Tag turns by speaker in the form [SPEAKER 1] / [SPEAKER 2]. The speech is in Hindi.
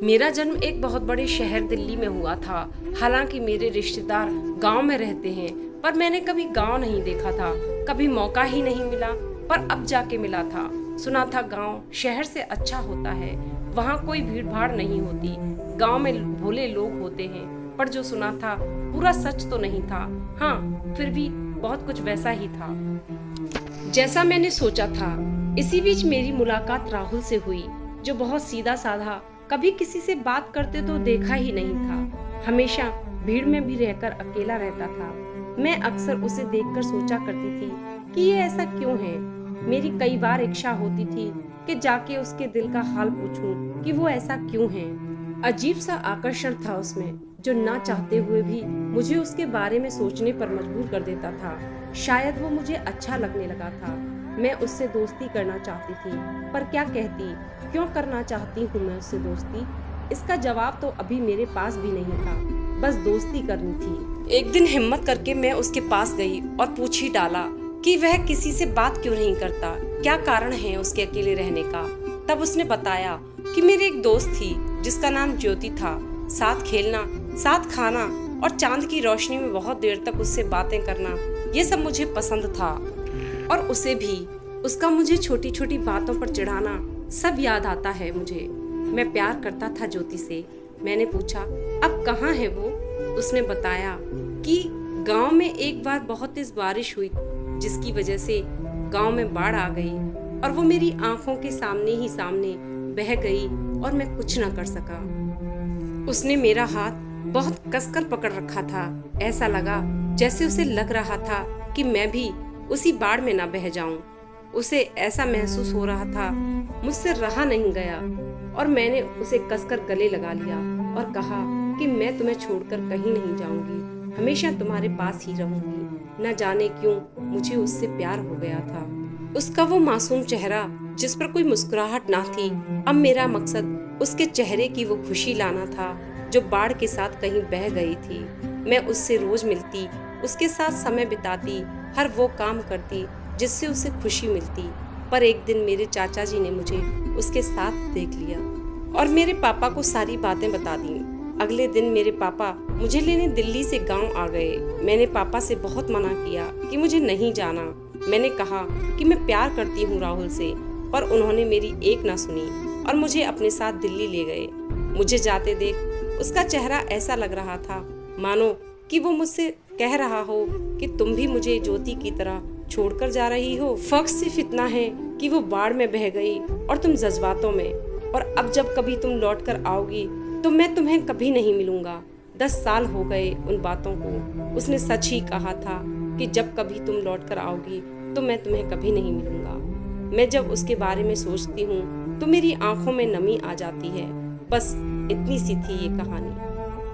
[SPEAKER 1] मेरा जन्म एक बहुत बड़े शहर दिल्ली में हुआ था। हालांकि मेरे रिश्तेदार गांव में रहते हैं, पर मैंने कभी गांव नहीं देखा था। कभी मौका ही नहीं मिला, पर अब जाके मिला था। सुना था गांव शहर से अच्छा होता है, वहाँ कोई भीड़ भाड़ नहीं होती, गांव में भोले लोग होते हैं। पर जो सुना था पूरा सच तो नहीं था। हाँ, फिर भी बहुत कुछ वैसा ही था जैसा मैंने सोचा था। इसी बीच मेरी मुलाकात राहुल से हुई, जो बहुत सीधा साधा, कभी किसी से बात करते तो देखा ही नहीं था। हमेशा भीड़ में भी रहकर अकेला रहता था। मैं अक्सर उसे देखकर सोचा करती थी कि ये ऐसा क्यों है। मेरी कई बार इच्छा होती थी कि जाके उसके दिल का हाल पूछूं कि वो ऐसा क्यों है। अजीब सा आकर्षण था उसमें, जो ना चाहते हुए भी मुझे उसके बारे में सोचने पर मजबूर कर देता था। शायद वो मुझे अच्छा लगने लगा था। मैं उससे दोस्ती करना चाहती थी, पर क्या कहती, क्यों करना चाहती हूँ मैं उससे दोस्ती? इसका जवाब तो अभी मेरे पास भी नहीं था। बस दोस्ती करनी थी। एक दिन हिम्मत करके मैं उसके पास गई और पूछ ही डाला कि वह किसी से बात क्यों नहीं करता, क्या कारण है उसके अकेले रहने का। तब उसने बताया कि मेरी एक दोस्त थी जिसका नाम ज्योति था। साथ खेलना, साथ खाना और चांद की रोशनी में बहुत देर तक उससे बातें करना, ये सब मुझे पसंद था। और उसे भी, उसका मुझे छोटी छोटी बातों पर चिढ़ाना सब याद आता है मुझे। मैं प्यार करता था ज्योति से। मैंने पूछा अब कहाँ है वो? उसने बताया कि गांव में एक बार बहुत तेज बारिश हुई, जिसकी वजह से गांव में बाढ़ आ गई और वो मेरी आंखों के सामने ही सामने बह गई और मैं कुछ न कर सका। उसने मेरा हाथ बहुत कसकर पकड़ रखा था। ऐसा लगा जैसे उसे लग रहा था कि मैं भी उसी बाढ़ में ना बह जाऊं। उसे ऐसा महसूस हो रहा था, मुझसे रहा नहीं गया और मैंने उसे कसकर गले लगा लिया और कहा कि मैं तुम्हें छोड़कर कहीं नहीं जाऊंगी, हमेशा तुम्हारे पास ही रहूंगी। न जाने क्यों मुझे उससे प्यार हो गया था। उसका वो मासूम चेहरा जिस पर कोई मुस्कुराहट ना थी, अब मेरा मकसद उसके चेहरे की वो खुशी लाना था जो बाढ़ के साथ कहीं बह गई थी। मैं उससे रोज मिलती, उसके साथ समय बिताती, हर वो काम करती जिससे उसे खुशी मिलती। पर एक दिन मेरे चाचा जी ने मुझे उसके साथ देख लिया और मेरे पापा को सारी बातें बता दी। अगले दिन मेरे पापा मुझे लेने दिल्ली से गांव आ गए। मैंने पापा से बहुत मना किया कि मुझे नहीं जाना। मैंने कहा कि मैं प्यार करती हूँ राहुल से, पर उन्होंने मेरी एक ना सुनी और मुझे अपने साथ दिल्ली ले गए। मुझे जाते देख उसका चेहरा ऐसा लग रहा था मानो कि वो मुझसे कह रहा हो कि तुम भी मुझे ज्योति की तरह छोड़कर जा रही हो। फर्क सिर्फ इतना है कि वो बाढ़ में बह गई और तुम जज्बातों में। और अब जब कभी तुम लौट कर आओगी तो मैं तुम्हें कभी नहीं मिलूंगा। 10 साल हो गए उन बातों को। उसने सच ही कहा था कि जब कभी तुम लौट कर आओगी तो मैं तुम्हें कभी नहीं मिलूंगा। मैं जब उसके बारे में सोचती हूँ तो मेरी आंखों में नमी आ जाती है। बस इतनी सी थी ये कहानी।